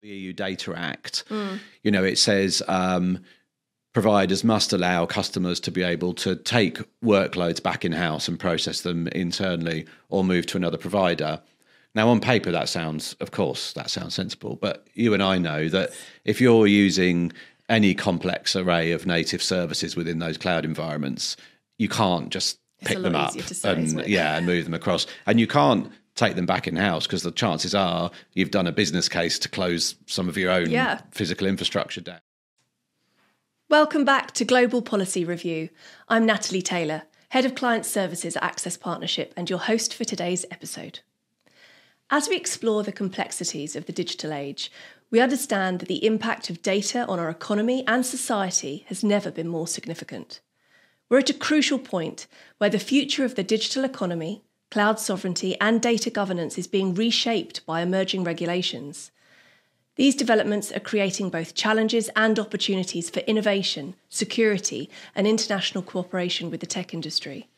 The EU Data Act, it says providers must allow customers to be able to take workloads back in-house and process them internally or move to another provider. Now, on paper, that sounds sensible. But you and I know that if you're using any complex array of native services within those cloud environments, you can't just pick them up and move them across. And you can't take them back in-house because the chances are you've done a business case to close some of your own physical infrastructure down. Welcome back to Global Policy Review. I'm Natalie Taylor, Head of Client Services at Access Partnership and your host for today's episode. As we explore the complexities of the digital age, we understand that the impact of data on our economy and society has never been more significant. We're at a crucial point where the future of the digital economy, cloud sovereignty and data governance is being reshaped by emerging regulations. These developments are creating both challenges and opportunities for innovation, security and international cooperation with the tech industry.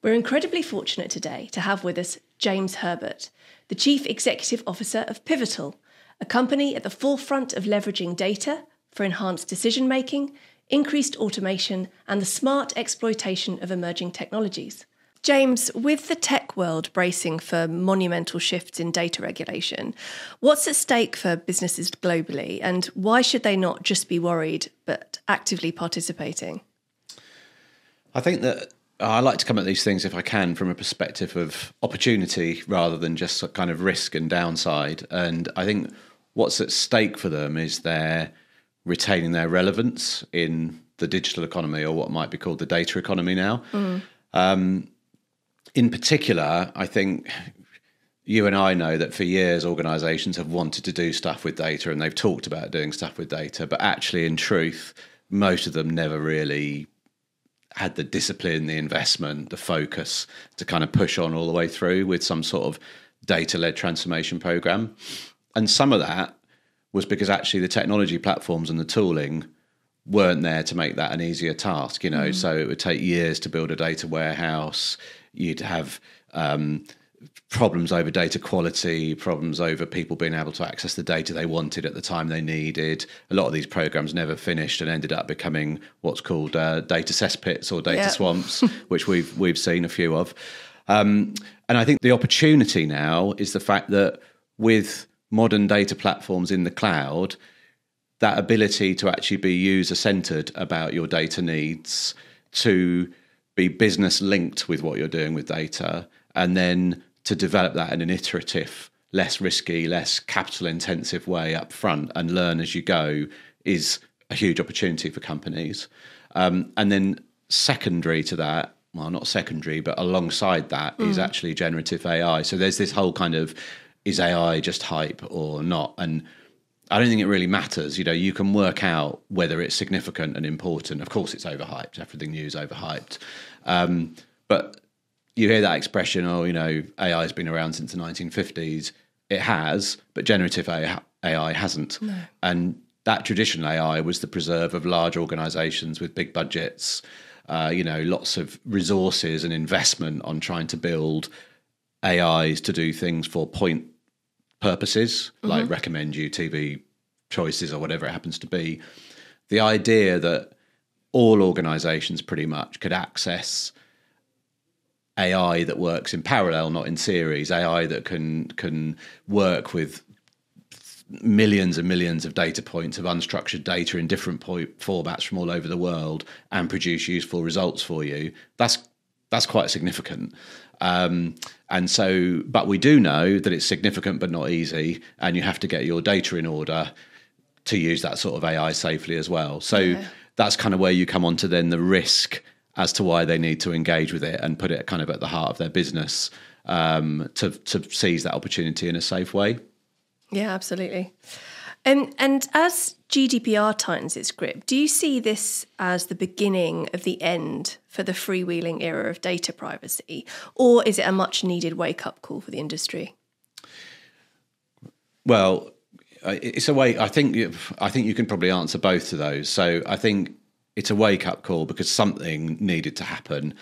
We're incredibly fortunate today to have with us James Herbert, the Chief Executive Officer of Pivotal, a company at the forefront of leveraging data for enhanced decision-making, increased automation and the smart exploitation of emerging technologies. James, with the tech world bracing for monumental shifts in data regulation, what's at stake for businesses globally and why should they not just be worried but actively participating? I think that I like to come at these things, if I can, from a perspective of opportunity rather than just kind of risk and downside. And I think what's at stake for them is they're retaining their relevance in the digital economy, or what might be called the data economy now. In particular, I think you and I know that for years organisations have wanted to do stuff with data and they've talked about doing stuff with data, but actually in truth, most of them never really had the discipline, the investment, the focus to kind of push on all the way through with some sort of data-led transformation program. And some of that was because actually the technology platforms and the tooling weren't there to make that an easier task, so it would take years to build a data warehouse. You'd have problems over data quality, problems over people being able to access the data they wanted at the time they needed. A lot of these programs never finished and ended up becoming what's called data cesspits or data swamps, which we've seen a few of. And I think the opportunity now is the fact that with modern data platforms in the cloud, that ability to actually be user-centered about your data needs, to be business linked with what you're doing with data, and then to develop that in an iterative, less risky, less capital intensive way up front and learn as you go is a huge opportunity for companies. And then secondary to that, well, not secondary, but alongside that is actually generative AI. So there's this whole kind of, is AI just hype or not? And I don't think it really matters. You can work out whether it's significant and important. Of course, it's overhyped. Everything new is overhyped. But you hear that expression, AI has been around since the 1950s. It has, but generative AI hasn't. No. And that traditional AI was the preserve of large organizations with big budgets, lots of resources and investment on trying to build AIs to do things for point purposes, like recommend you TV choices or whatever it happens to be. The idea that all organizations pretty much could access AI that works in parallel, not in series, AI that can work with millions and millions of data points of unstructured data in different formats from all over the world and produce useful results for you, that's quite significant. But we do know that it's significant but not easy, and you have to get your data in order to use that sort of AI safely as well. So that's kind of where you come on to then the risk as to why they need to engage with it and put it kind of at the heart of their business to seize that opportunity in a safe way. Yeah, absolutely. And as GDPR tightens its grip, do you see this as the beginning of the end for the freewheeling era of data privacy, or is it a much needed wake-up call for the industry? Well, it's a way. I think you can probably answer both of those. So I think it's a wake-up call because something needed to happen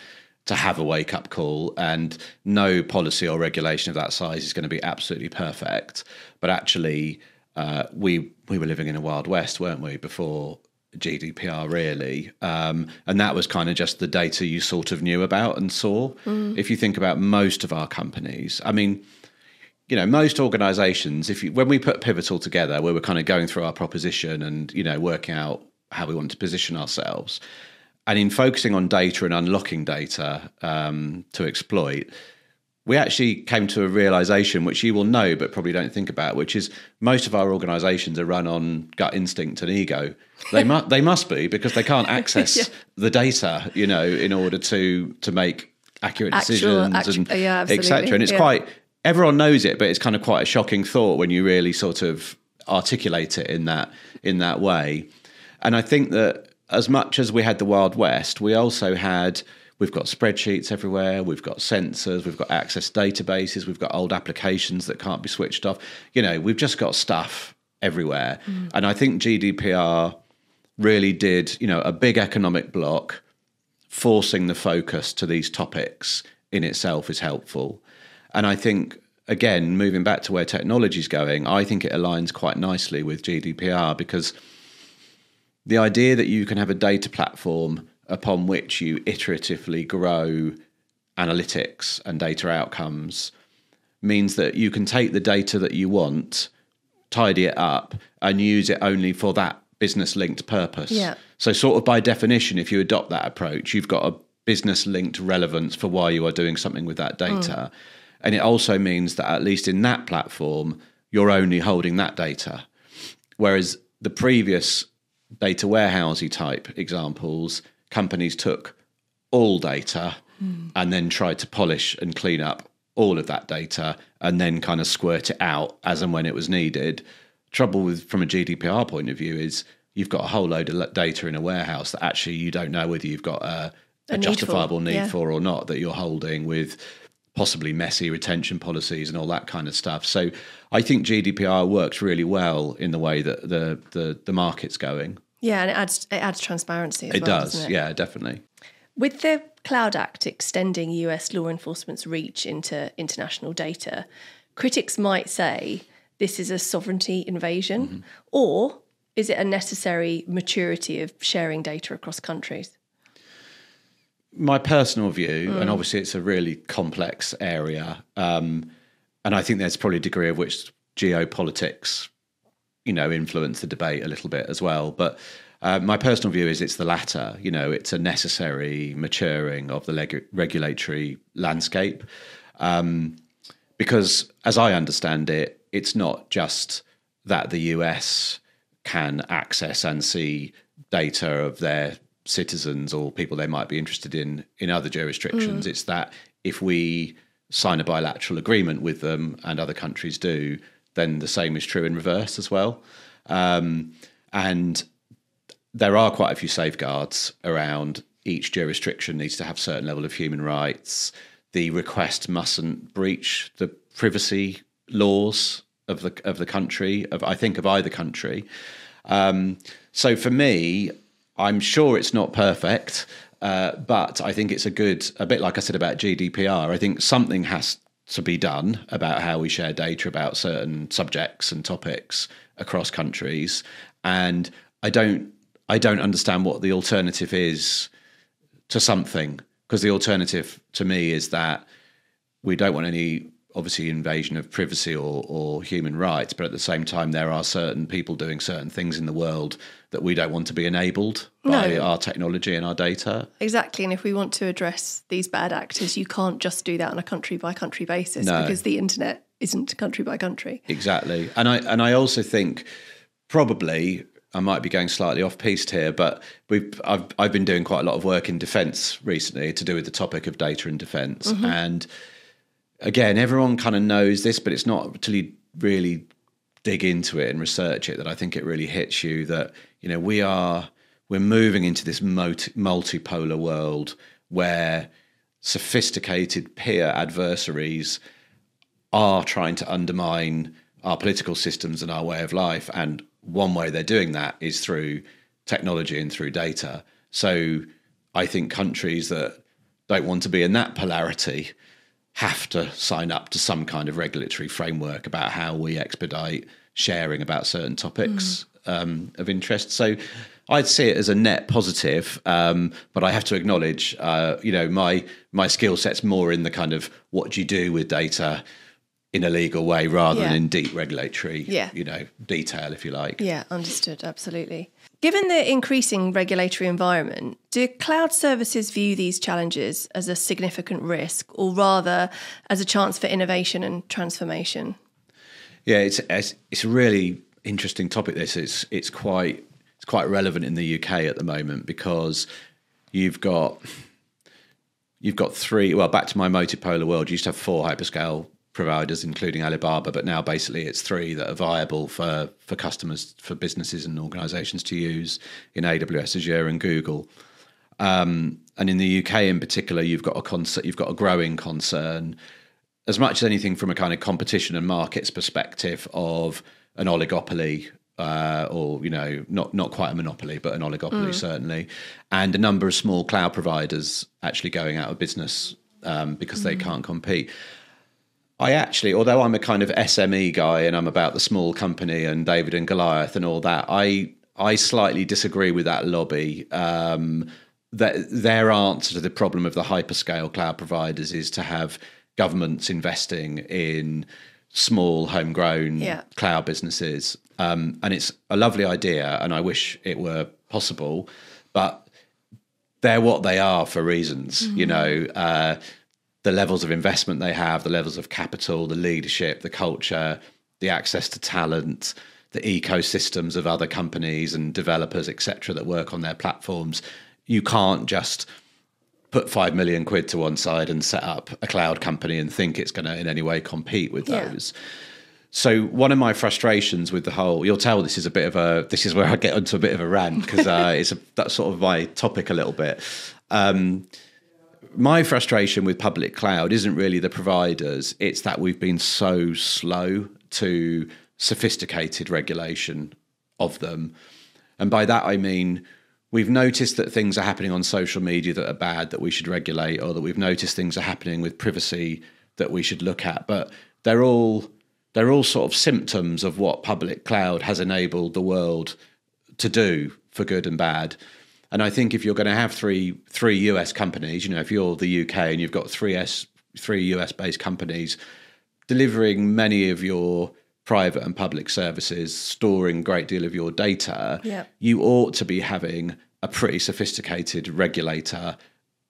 to have a wake-up call, and no policy or regulation of that size is going to be absolutely perfect. But actually, we were living in a Wild West, weren't we, before GDPR really, and that was kind of just the data you sort of knew about and saw. If you think about most of our companies, I mean, you know, most organisations, when we put Pivotal together, we were kind of going through our proposition and, you know, working out how we wanted to position ourselves, and in focusing on data and unlocking data to exploit, we actually came to a realization, which you will know but probably don't think about, which is most of our organisations are run on gut instinct and ego. They must be, because they can't access the data, you know, in order to make accurate decisions and etc. And it's quite, everyone knows it, but it's kind of quite a shocking thought when you really sort of articulate it in that way. And I think that as much as we had the Wild West, we also had, we've got spreadsheets everywhere, we've got sensors, we've got access databases, we've got old applications that can't be switched off. You know, we've just got stuff everywhere. And I think GDPR really did, you know, a big economic block. Forcing the focus to these topics in itself is helpful. And I think, again, moving back to where technology is going, I think it aligns quite nicely with GDPR, because the idea that you can have a data platform upon which you iteratively grow analytics and data outcomes means that you can take the data that you want, tidy it up, and use it only for that business-linked purpose. Yeah. So sort of by definition, if you adopt that approach, you've got a business-linked relevance for why you are doing something with that data. And it also means that at least in that platform, you're only holding that data. Whereas the previous data warehousey type examples, companies took all data and then tried to polish and clean up all of that data and then kind of squirt it out as and when it was needed. Trouble with, from a GDPR point of view, is you've got a whole load of data in a warehouse that actually you don't know whether you've got a justifiable need for or not, that you're holding, with possibly messy retention policies and all that kind of stuff. So I think GDPR works really well in the way that the market's going. Yeah, and it adds transparency as well, doesn't it? Yeah, definitely. With the Cloud Act extending US law enforcement's reach into international data, critics might say this is a sovereignty invasion, or is it a necessary maturity of sharing data across countries? My personal view, and obviously it's a really complex area, and I think there's probably a degree of which geopolitics, you know, influence the debate a little bit as well. But my personal view is it's the latter. You know, it's a necessary maturing of the regulatory landscape, because as I understand it, it's not just that the US can access and see data of their citizens or people they might be interested in other jurisdictions. It's that if we sign a bilateral agreement with them, and other countries do, then the same is true in reverse as well. And there are quite a few safeguards around each jurisdiction needs to have a certain level of human rights. The request mustn't breach the privacy laws of the country, of either country. So for me, I'm sure it's not perfect, but I think it's a bit like I said about GDPR, I think something has to be done about how we share data about certain subjects and topics across countries. And I don't understand what the alternative is to something, because the alternative to me is that we don't want any, obviously, invasion of privacy or human rights, but at the same time there are certain people doing certain things in the world that we don't want to be enabled by our technology and our data. Exactly, and if we want to address these bad actors, you can't just do that on a country by country basis, because the internet isn't country by country. Exactly. And I also think probably, I might be going slightly off piste here, but I've been doing quite a lot of work in defence recently to do with the topic of data and defence. And again, everyone kind of knows this, but it's not until you really dig into it and research it that I think it really hits you that, you know, we're moving into this multipolar world where sophisticated peer adversaries are trying to undermine our political systems and our way of life. And one way they're doing that is through technology and through data. So I think countries that don't want to be in that polarity have to sign up to some kind of regulatory framework about how we expedite sharing about certain topics of interest. So I'd see it as a net positive, but I have to acknowledge, my skill set's more in the kind of what do you do with data in a legal way rather than in deep regulatory, detail, if you like. Yeah, understood. Absolutely. Given the increasing regulatory environment, do cloud services view these challenges as a significant risk or rather as a chance for innovation and transformation? Yeah, it's a really interesting topic. It's quite relevant in the UK at the moment because you've got three. Well, back to my multipolar world, you used to have 4 hyperscale providers, including Alibaba, but now basically it's 3 that are viable for customers, for businesses and organisations to use in AWS, Azure, and Google. And in the UK in particular, you've got a growing concern, as much as anything from a kind of competition and markets perspective, of an oligopoly, or not quite a monopoly, but an oligopoly certainly, and a number of small cloud providers actually going out of business because they can't compete. I actually, although I'm a kind of SME guy and I'm about the small company and David and Goliath and all that, I slightly disagree with that lobby. That their answer to the problem of the hyperscale cloud providers is to have governments investing in small homegrown cloud businesses. And it's a lovely idea and I wish it were possible, but they're what they are for reasons, the levels of investment they have, the levels of capital, the leadership, the culture, the access to talent, the ecosystems of other companies and developers, etc., that work on their platforms. You can't just put 5 million quid to one side and set up a cloud company and think it's going to in any way compete with those. So one of my frustrations with the whole, you'll tell this is where I get into a bit of a rant because that's sort of my topic a little bit. My frustration with public cloud isn't really the providers, it's that we've been so slow to sophisticated regulation of them. And by that I mean, we've noticed that things are happening on social media that are bad that we should regulate, or that we've noticed things are happening with privacy that we should look at. But they're all sort of symptoms of what public cloud has enabled the world to do for good and bad. And I think if you're going to have three US companies, if you're the UK and you've got three US based companies delivering many of your private and public services, storing a great deal of your data, you ought to be having a pretty sophisticated regulator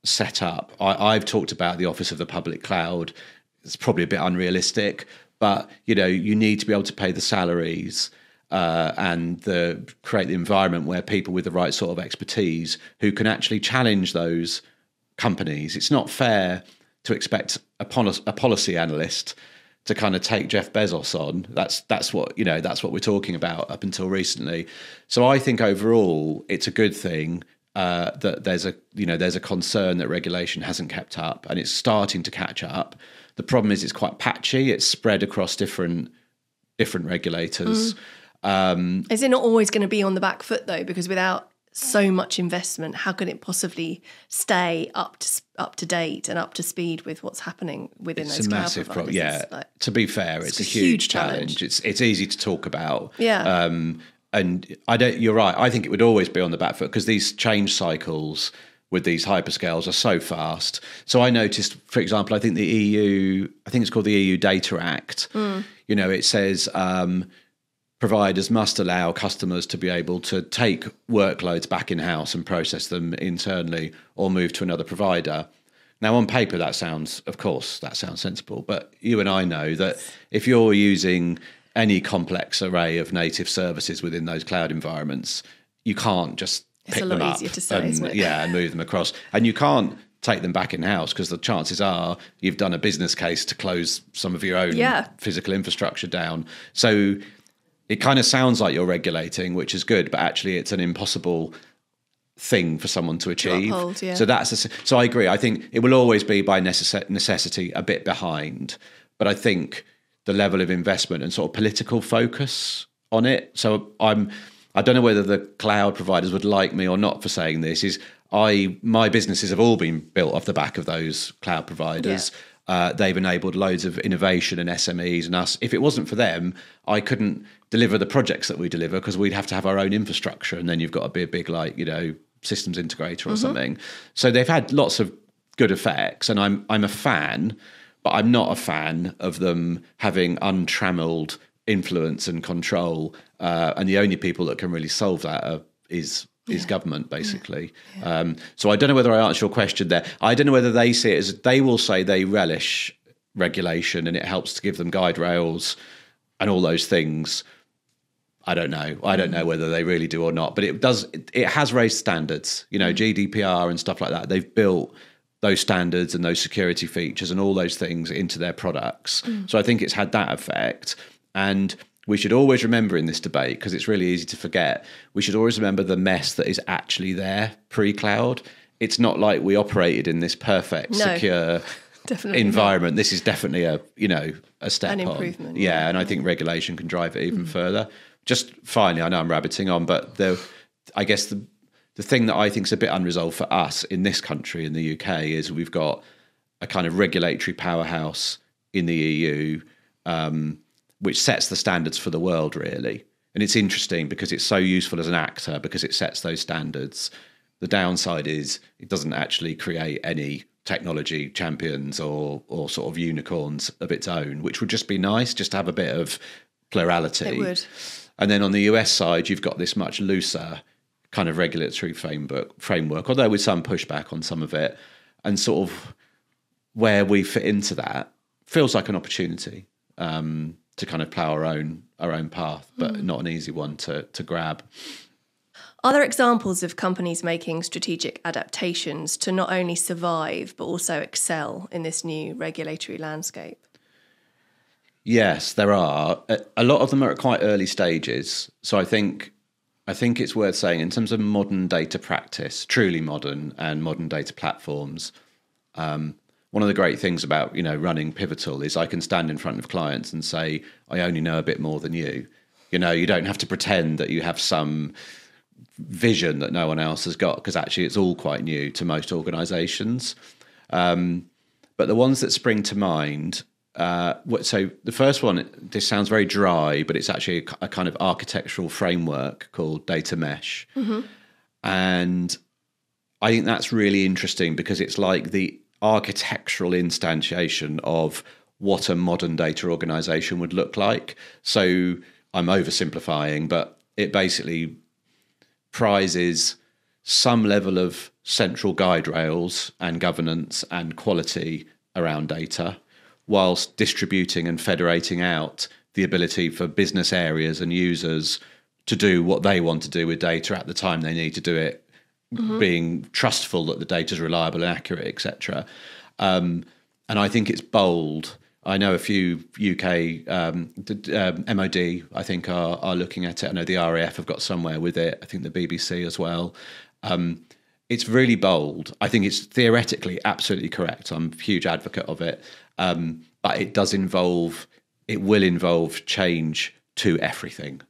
set up. I've talked about the Office of the Public Cloud. It's probably a bit unrealistic, but you need to be able to pay the salaries and create the environment where people with the right sort of expertise who can actually challenge those companies. It's not fair to expect a policy analyst to kind of take Jeff Bezos on. That's what we're talking about up until recently. So I think overall it's a good thing that there's a concern that regulation hasn't kept up and it's starting to catch up. The problem is it's quite patchy. It's spread across different regulators. Is it not always going to be on the back foot though? Because without so much investment, how can it possibly stay up to date and up to speed with what's happening within those cloud providers? It's a massive problem. Yeah, to be fair, it's a huge challenge. It's easy to talk about. Yeah, and you're right. I think it would always be on the back foot because these change cycles with these hyperscales are so fast. So I noticed, for example, I think the EU, I think it's called the EU Data Act. It says providers must allow customers to be able to take workloads back in-house and process them internally or move to another provider. Now, on paper, that sounds sensible. But you and I know that if you're using any complex array of native services within those cloud environments, you can't just pick them up and move them across. And you can't take them back in-house because the chances are you've done a business case to close some of your own physical infrastructure down. So it kind of sounds like you're regulating, which is good, but actually it's an impossible thing for someone to achieve. So I agree. I think it will always be by necessity a bit behind, but I think the level of investment and sort of political focus on it. So I don't know whether the cloud providers would like me or not for saying this, my businesses have all been built off the back of those cloud providers. They've enabled loads of innovation and SMEs and us. If it wasn't for them, I couldn't deliver the projects that we deliver because we'd have to have our own infrastructure, and then you've got to be a big, like, systems integrator or something. So they've had lots of good effects, and I'm a fan, but I'm not a fan of them having untrammeled influence and control. And the only people that can really solve that is government, basically. Yeah. So I don't know whether I answered your question there. I don't know whether they see it as, they will say they relish regulation and it helps to give them guide rails and all those things. I don't know. I don't know whether they really do or not, but it has raised standards, GDPR and stuff like that. They've built those standards and those security features and all those things into their products. So I think it's had that effect. And we should always remember in this debate, because it's really easy to forget, we should always remember the mess that is actually there pre-cloud. It's not like we operated in this perfect, secure environment. Not. This is definitely a step an on. Improvement. Yeah, and I think regulation can drive it even further. Just finally, I know I'm rabbiting on, but I guess the thing that I think is a bit unresolved for us in this country, in the UK, is we've got a kind of regulatory powerhouse in the EU, which sets the standards for the world, really. And it's interesting because it's so useful as an actor because it sets those standards. The downside is it doesn't actually create any technology champions or sort of unicorns of its own, which would just be nice, just to have a bit of plurality. It would. And then on the US side, you've got this much looser kind of regulatory framework, although with some pushback on some of it. And sort of where we fit into that feels like an opportunity to kind of plough our own path, but not an easy one to grab. Are there examples of companies making strategic adaptations to not only survive, but also excel in this new regulatory landscape? Yes, there are. A lot of them are at quite early stages. So I think it's worth saying, in terms of modern data practice, truly modern and modern data platforms, one of the great things about, running Pivotal is I can stand in front of clients and say, I only know a bit more than you. You don't have to pretend that you have some vision that no one else has got, because actually it's all quite new to most organisations. But the ones that spring to mind, so the first one, this sounds very dry, but it's actually a kind of architectural framework called Data Mesh. And I think that's really interesting because it's like the architectural instantiation of what a modern data organization would look like. So I'm oversimplifying, but it basically prizes some level of central guide rails and governance and quality around data, whilst distributing and federating out the ability for business areas and users to do what they want to do with data at the time they need to do it, being trustful that the data is reliable and accurate, etc. And I think it's bold. I know a few UK MOD, I think, are looking at it. I know the RAF have got somewhere with it. I think the BBC as well. It's really bold. I think it's theoretically absolutely correct. I'm a huge advocate of it. But it will involve change to everything.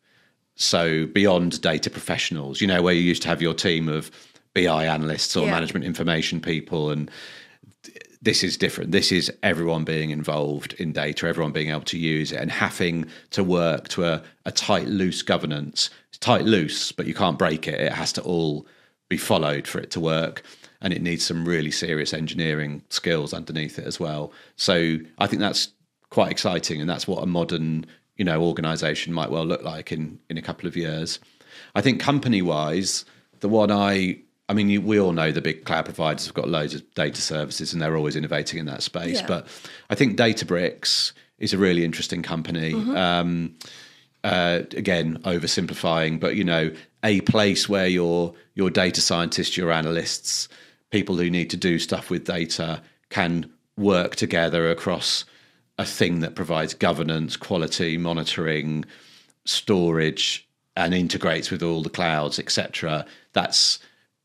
So beyond data professionals, where you used to have your team of BI analysts or management information people, and this is different. This is everyone being involved in data, everyone being able to use it and having to work to a tight, loose governance. It's tight, loose, but you can't break it. It has to all be followed for it to work. And it needs some really serious engineering skills underneath it as well. So I think that's quite exciting. And that's what a modern, organisation might well look like in a couple of years. I think company-wise, the one we all know the big cloud providers have got loads of data services and they're always innovating in that space. Yeah. But I think Databricks is a really interesting company. Again, oversimplifying, but, a place where your data scientists, your analysts, people who need to do stuff with data can work together across a thing that provides governance, quality, monitoring, storage, and integrates with all the clouds, etc. That's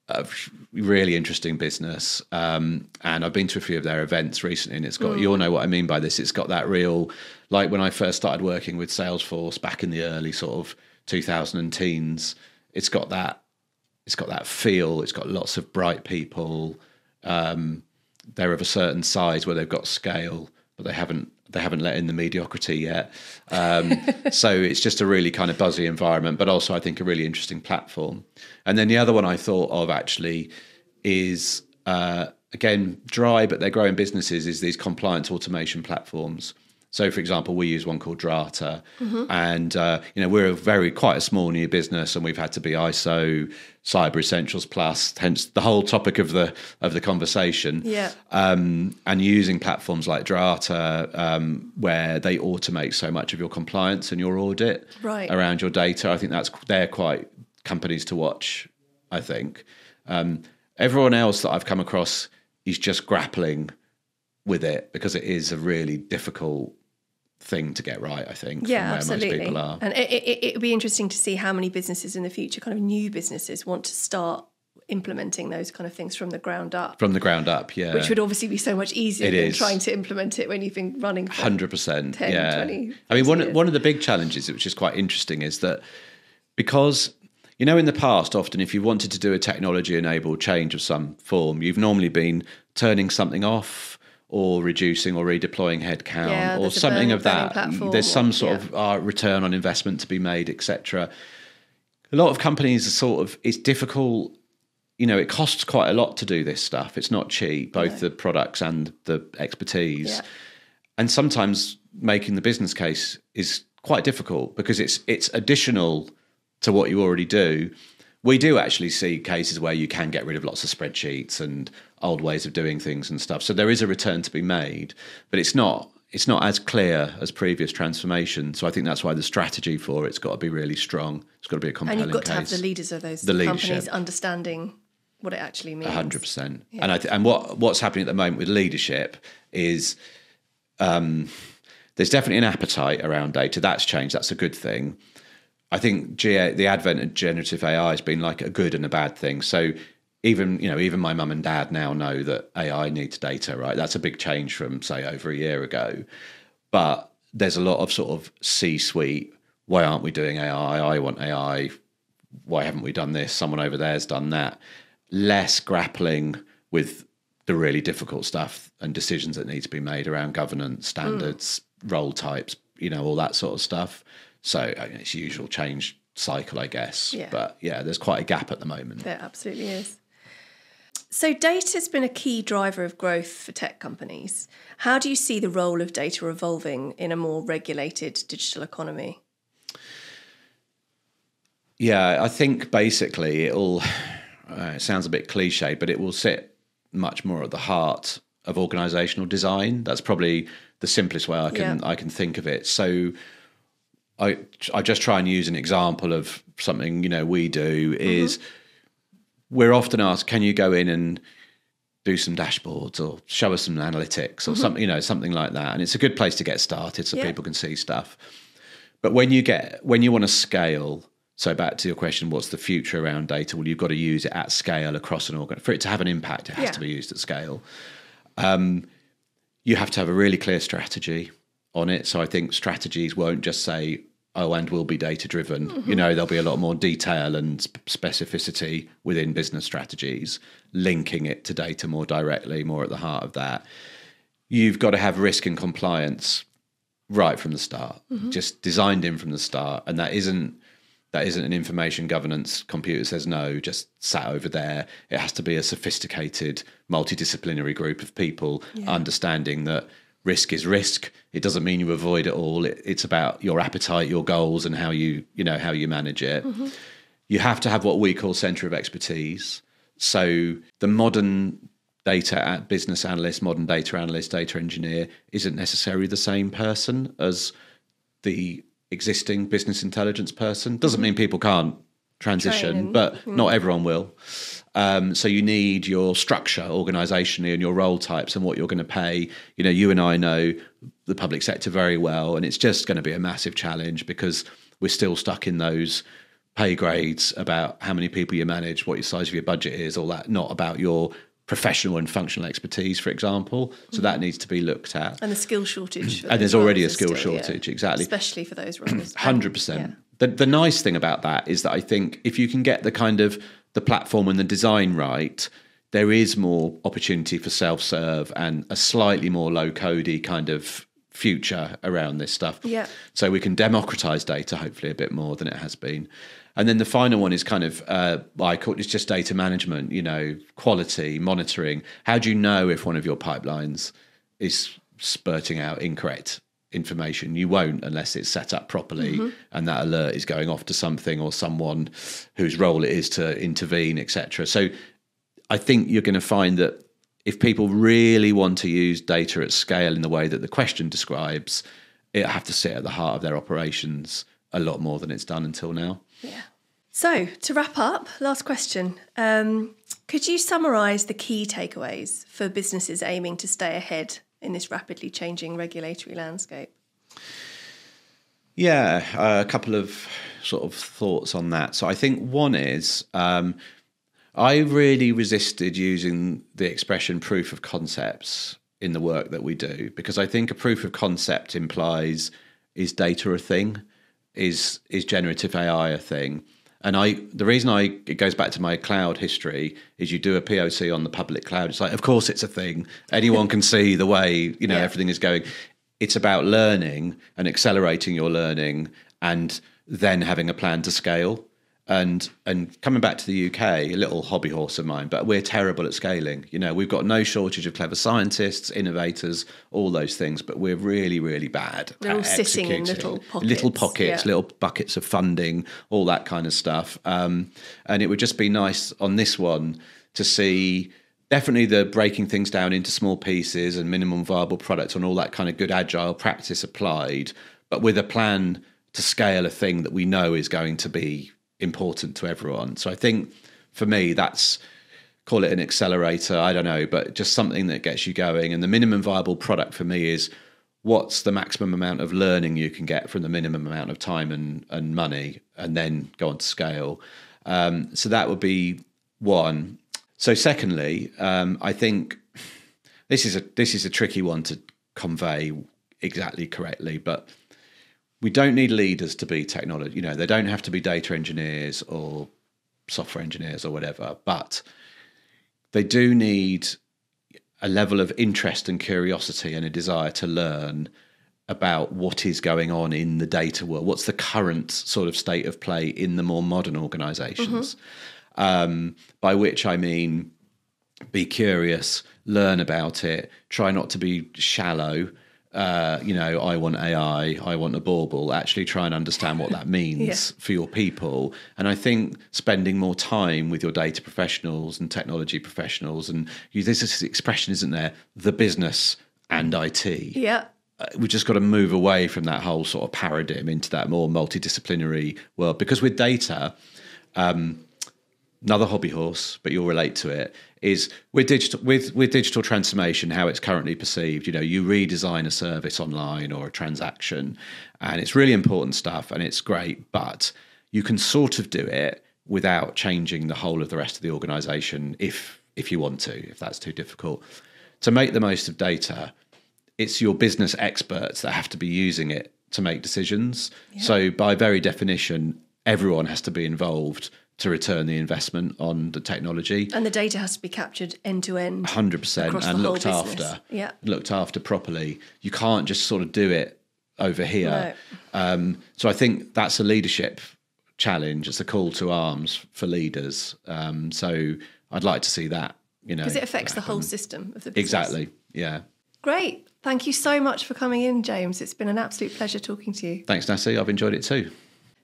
a really interesting business. And I've been to a few of their events recently, and it's got, you all know what I mean by this, it's got that real, like when I first started working with Salesforce back in the early sort of 2010s, it's got that feel, it's got lots of bright people, they're of a certain size where they've got scale, but they haven't let in the mediocrity yet. So it's just a really kind of buzzy environment, but also I think a really interesting platform. And then the other one I thought of actually is, again, dry, but they're growing businesses, is these compliance automation platforms. So, for example, we use one called Drata, and we're quite a small new business, and we've had to be ISO Cyber Essentials Plus, hence the whole topic of the conversation. Yeah. And using platforms like Drata, where they automate so much of your compliance and your audit around your data. I think they're quite companies to watch. I think everyone else that I've come across is just grappling with it because it is a really difficult thing to get right, I think, yeah, from where absolutely. most people are. And it would be interesting to see how many businesses in the future, kind of new businesses, want to start implementing those kind of things from the ground up. From the ground up, yeah. Which would obviously be so much easier than trying to implement it when you've been running for 100%, 10, yeah. 20, I mean, years. one of the big challenges, which is quite interesting, is that because, in the past, often if you wanted to do a technology-enabled change of some form, you've normally been turning something off or reducing or redeploying headcount or something of that. There's some sort of return on investment to be made, etc. A lot of companies are sort of, it's difficult, it costs quite a lot to do this stuff. It's not cheap, both the products and the expertise. Yeah. And sometimes making the business case is quite difficult because it's additional to what you already do. We do actually see cases where you can get rid of lots of spreadsheets and old ways of doing things and stuff. So there is a return to be made, but it's not as clear as previous transformation. So I think that's why the strategy for it's got to be really strong. It's got to be a compelling case. And you've got to have the leaders of those companies understanding what it actually means. 100%. Yeah. And what's happening at the moment with leadership is there's definitely an appetite around data. That's changed. That's a good thing. I think the advent of generative AI has been like a good and a bad thing. So even my mum and dad now know that AI needs data, right? That's a big change from, say, over a year ago. But there's a lot of sort of C-suite, why aren't we doing AI? I want AI. Why haven't we done this? Someone over there's done that. Less grappling with the really difficult stuff and decisions that need to be made around governance, standards, role types, all that sort of stuff. So it's a usual change cycle, I guess. Yeah. But there's quite a gap at the moment. There absolutely is. So data's been a key driver of growth for tech companies. How do you see the role of data evolving in a more regulated digital economy? Yeah, I think basically it sounds a bit cliche, but it will sit much more at the heart of organisational design. That's probably the simplest way I can think of it. So I just try and use an example of something, we do is we're often asked, can you go in and do some dashboards or show us some analytics or something, something like that. And it's a good place to get started so people can see stuff. But when you want to scale, so back to your question, what's the future around data? Well, you've got to use it at scale across an organ. For it to have an impact, it has to be used at scale. You have to have a really clear strategy on it. So I think strategies won't just say, and will be data driven. There'll be a lot more detail and specificity within business strategies, linking it to data more directly, more at the heart of that. You've got to have risk and compliance right from the start, just designed in from the start. And that isn't an information governance computer says no, just sat over there. It has to be a sophisticated, multidisciplinary group of people understanding that risk is risk. It doesn't mean you avoid it all. It's about your appetite, your goals, and how you manage it. You have to have what we call centre of expertise. So the modern data business analyst, modern data analyst, data engineer isn't necessarily the same person as the existing business intelligence person. Doesn't mean people can't transition, but not everyone will. So you need your structure organisationally and your role types and what you're going to pay. You and I know the public sector very well, and it's just going to be a massive challenge because we're still stuck in those pay grades about how many people you manage, what your size of your budget is, all that, not about your professional and functional expertise, for example. So that needs to be looked at. And the skill shortage. And there's already a skill shortage, exactly. Especially for those roles. 100%. The nice thing about that is that I think if you can get the platform and the design right, there is more opportunity for self-serve and a slightly more low-codey kind of future around this stuff. Yeah. So we can democratize data hopefully a bit more than it has been. And then the final one is kind of, I call it's just data management, quality, monitoring. How do you know if one of your pipelines is spurting out incorrect information? You won't unless it's set up properly and that alert is going off to something or someone whose role it is to intervene, etc. So I think you're going to find that if people really want to use data at scale in the way that the question describes, it'll have to sit at the heart of their operations a lot more than it's done until now. Yeah. So to wrap up, last question. Could you summarise the key takeaways for businesses aiming to stay ahead in this rapidly changing regulatory landscape? Yeah, a couple of sort of thoughts on that. So I think one is I really resisted using the expression proof of concepts in the work that we do, because I think a proof of concept implies, is data a thing? Is generative AI a thing? And the reason it goes back to my cloud history is you do a POC on the public cloud. It's like, of course it's a thing. Anyone can see the way, everything is going. It's about learning and accelerating your learning and then having a plan to scale. And coming back to the UK, a little hobby horse of mine, but we're terrible at scaling. We've got no shortage of clever scientists, innovators, all those things, but we're really, really bad They're all at sitting in executing. little pockets, Little buckets of funding, all that kind of stuff. And it would just be nice on this one to see definitely the breaking things down into small pieces and minimum viable products and all that kind of good agile practice applied, but with a plan to scale a thing that we know is going to be important to everyone. So I think for me, that's, call it an accelerator, I don't know, but just something that gets you going. And the minimum viable product for me is, what's the maximum amount of learning you can get from the minimum amount of time and money, and then go on to scale. So that would be one. So secondly, I think this is a tricky one to convey exactly correctly, but we don't need leaders to be technology. They don't have to be data engineers or software engineers or whatever, but they do need a level of interest and curiosity and a desire to learn about what is going on in the data world. What's the current sort of state of play in the more modern organizations? By which I mean, be curious, learn about it, try not to be shallow. I want AI, I want a bauble, actually try and understand what that means for your people. And I think spending more time with your data professionals and technology professionals, and there's this expression, isn't there, the business and IT. Yeah. We've just got to move away from that whole sort of paradigm into that more multidisciplinary world. Because with data, another hobby horse, but you'll relate to it, is with digital transformation, how it's currently perceived. You redesign a service online or a transaction, and it's really important stuff and it's great, but you can sort of do it without changing the whole of the rest of the organization if you want to, if that's too difficult. To make the most of data, it's your business experts that have to be using it to make decisions. Yeah. So by very definition, everyone has to be involved to return the investment on the technology. And the data has to be captured end to end. 100%, and looked after. Yeah. Looked after properly. You can't just sort of do it over here. No. So I think that's a leadership challenge. It's a call to arms for leaders. So I'd like to see that, because it affects the whole system of the business. Exactly, yeah. Great. Thank you so much for coming in, James. It's been an absolute pleasure talking to you. Thanks, Nassie. I've enjoyed it too.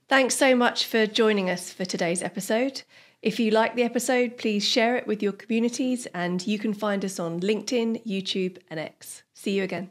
Thanks so much for joining us for today's episode. If you like the episode, please share it with your communities, and you can find us on LinkedIn, YouTube, and X. See you again.